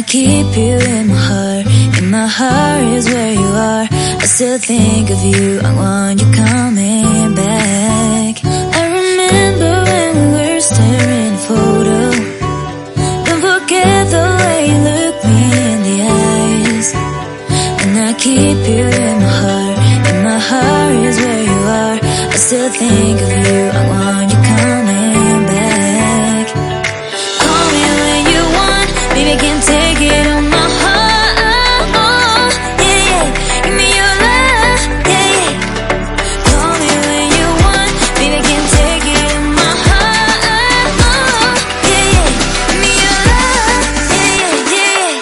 keep you in my heart. In my heart is where you are. I still think of you. I want you coming back. I remember when we were staring at a photo. Don't forget the way you look me in the eyes. And I keep you in my heart. In my heart is where you are. I still think of you. I want you coming back. Call me when you want. Baby, I can't take it on my heart. Yeah, yeah. Give me your love. Yeah, yeah. Call me when you want. Baby, I can't take it on my heart. Yeah, yeah. Give me your love. Yeah, yeah, yeah.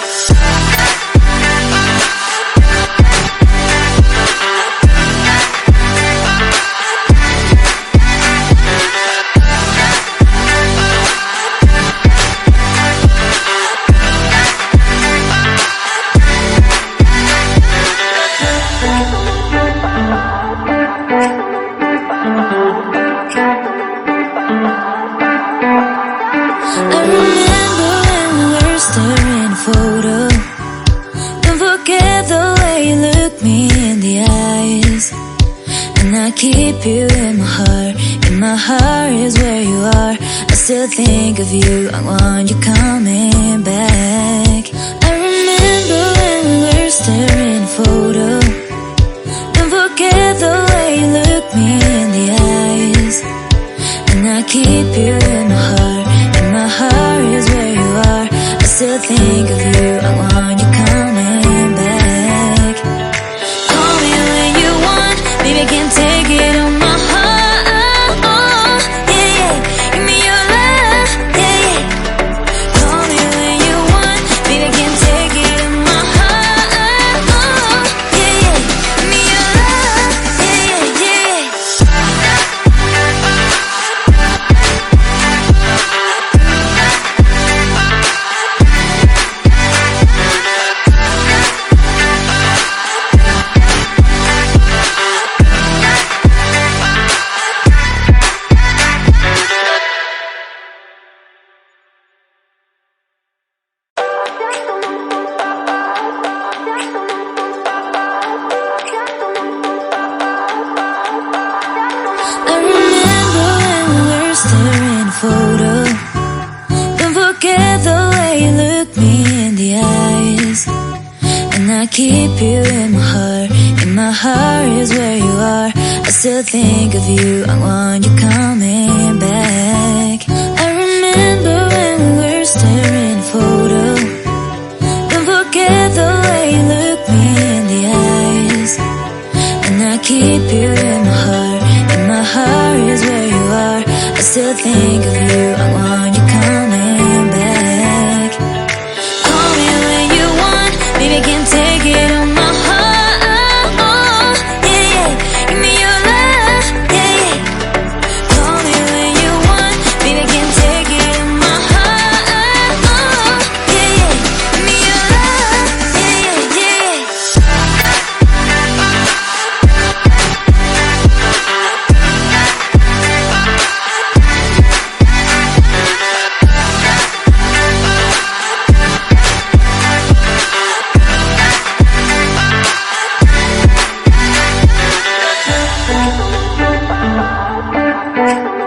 I remember when we were staring at a photo. Don't forget the way you look me in the eyes. And I keep you in my heart. In my heart is where you are. I still think of you. I want you coming back. I remember when we were staring at a photo. Don't forget the way you look me in the eyes. And I keep you in my heart. In my heart is where you are. I still think of you. I want you coming back. Call me when you want. Baby, I can't take it on my heart. Yeah, yeah. Give me your love. Yeah, yeah. Call me when you want. Baby, I can't take it on my heart. Yeah, yeah. Give me your love. Yeah, yeah, yeah. I remember when we were staring at a photo. Don't forget the way you look me in the eyes. And I keep you in my heart. In my heart is where you are. I still think of you. I want you coming back. I remember when we were staring at a photo. Don't forget the way you look me in the eyes. And I keep you in my heart. In my heart is where you are. I still think of you. I want you coming back. Call me when you want. Baby, I can't take it on my heart. Yeah, yeah. Give me your love. Yeah, yeah. Call me when you want. Baby, I can't take it on my heart. Yeah, yeah. Give me your love. Yeah, yeah, yeah. Watercolor.